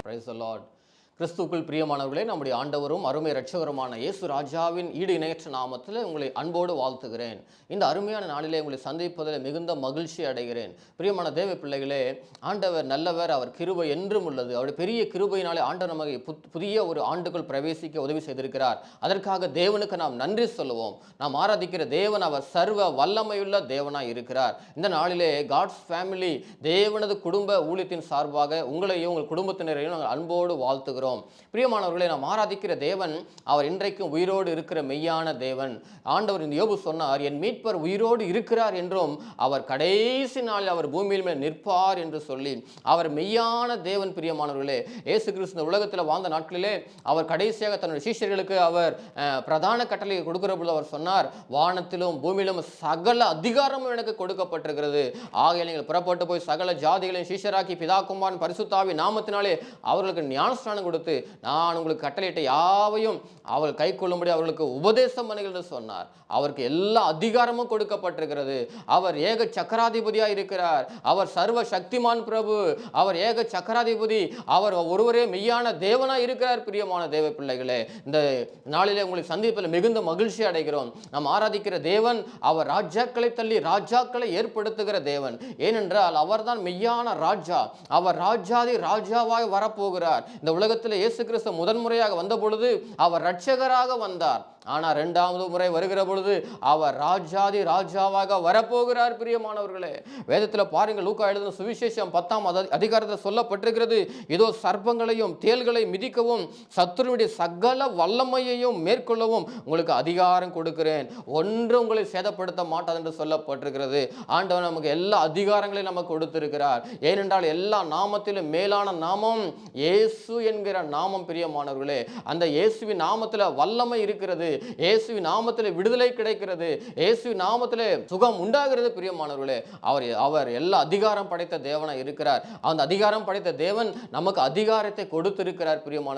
Praise the Lord. கிறிஸ்துவுக்குள் பிரியமானவர்களே, நம்முடைய ஆண்டவரும் அருமை இரட்சகருமான இயேசு ராஜாவின் ஈடு இணையற்ற நாமத்தில் உங்களை அன்போடு வாழ்த்துகிறேன். இந்த அருமையான நாளிலே உங்களை சந்திப்பதில் மிகுந்த மகிழ்ச்சி அடைகிறேன். பிரியமான தேவ பிள்ளைகளே, ஆண்டவர் நல்லவர், அவர் கிருபை என்றும் உள்ளது. அவருடைய பெரிய கிருபையினாலே ஆண்டவர் நமக்கு புதிய ஒரு ஆண்டுக்குள் பிரவேசிக்க உதவி செய்திருக்கிறார். அதற்காக தேவனுக்கு நாம் நன்றி சொல்லுவோம். நாம் ஆராதிக்கிற தேவன் அவர் சர்வ வல்லமையுள்ள தேவனாய் இருக்கிறார். இந்த நாளிலே காட்ஸ் ஃபேமிலி தேவனது குடும்ப ஊழியத்தின் சார்பாக உங்களையும் உங்கள் குடும்பத்தினரையும் நாங்கள் அன்போடு வாழ்த்துகிறோம். பிரியமானவர்களே, நாம் ஆராதிக்கிற தேவன் அவர் இன்றைக்கும் உயிரோடு இருக்கிற மெய்யான தேவன். ஆண்டவர் இந்த யோபு சொன்னார், என் மீட்பர் உயிரோடு இருக்கிறார் என்றும் அவர் கடைசி நாளில் அவர் பூமியில் மேல் நிற்பார் என்று சொல்லி அவர் மெய்யான தேவன். பிரியமானவர்களே, இயேசு கிறிஸ்து உலகத்தில் வாழ்ந்த நாட்களிலே அவர் கடைசியாக தன்னுடைய சீஷர்களுக்கு அவர் பிரதான கட்டளை கொடுக்கிற பொழுது அவர் சொன்னார், வானத்திலும் பூமியிலும் சகல அதிகாரமும் எனக்கு கொடுக்கப்பட்டிருக்கிறது. ஆகையால் நீங்கள் புறப்பட்டு போய் சகல ஜாதிகளையும் சீஷராக்கி பிதா குமாரன் பரிசுத்தாவி நாமத்தினாலே அவர்களுக்கு ஞானஸ்நானம் கொடுத்து நான் உங்களுக்கு கட்டளையிட்ட யாவையும் அவள் கை கொள்ளும்படி அவர்களுக்கு உபதேசம் பண்ணுங்கள் என்று சொன்னார். அவருக்கு எல்லா அதிகாரமும் கொடுக்கப்பட்டிருக்கிறது. அவர் ஏக சக்கராதிபதியாக இருக்கிறார். அவர் சர்வ சக்திமான் பிரபு. அவர் ஏக சக்கராதிபதி. அவர் ஒருவரே மெய்யான தேவனாய் இருக்கிறார். பிரியமான தேவ பிள்ளைகளே, இந்த நாளிலே உங்களை சந்திப்பில் மிகுந்த மகிழ்ச்சி அடைகிறோம். நாம் ஆராதிக்கிற தேவன் அவர் ராஜாக்களை தள்ளி ராஜாக்களை ஏற்படுத்துகிற தேவன். ஏனென்றால் அவர்தான் மெய்யான ராஜா. அவர் ராஜாதி ராஜாவாய் வரப்போகிறார். இந்த உலகத்தில் இயேசு கிறிஸ்து முதன்முறையாக வந்த பொழுது அவர் இரட்சகராக வந்தார். ஆனால் இரண்டாவது முறை வருகிற பொழுது அவர் ராஜாதி ராஜாவாக வரப்போகிறார். பிரியமானவர்களே, வேதத்தில் பாருங்கள், லூக்கா எழுதின சுவிசேஷம் 10ஆம் அதிகாரத்தில் சொல்லப்பட்டிருக்கிறது, இதோ சர்ப்பங்களையும் தேள்களை மிதிக்கவும் சத்துருவுடைய சகல வல்லமையையும் மேற்கொள்ளவும் உங்களுக்கு அதிகாரம் கொடுக்கிறேன், ஒன்று உங்களை சேதப்படுத்த மாட்டாது என்று சொல்லப்பட்டிருக்கிறது. ஆண்டவர் நமக்கு எல்லா அதிகாரங்களையும் நமக்கு கொடுத்திருக்கிறார். ஏனென்றால் எல்லா நாமத்திலும் மேலான நாமம் இயேசு என்கிற நாமம். பிரியமானவர்களே, அந்த இயேசுவின் நாமத்தில் வல்லமை இருக்கிறது. இயேசுவின் நாமத்தில் விடுதலை கிடைக்கிறது. இயேசுவின் நாமத்தில் சுகம் உண்டாகிறது. பிரியமானவர்களே, அவர் எல்லா அதிகாரம் படைத்த தேவனாய் இருக்கிறார். அந்த அதிகாரம் படைத்த தேவன் நமக்கு அதிகாரத்தை கொடுத்திருக்கிறார். பிரியமான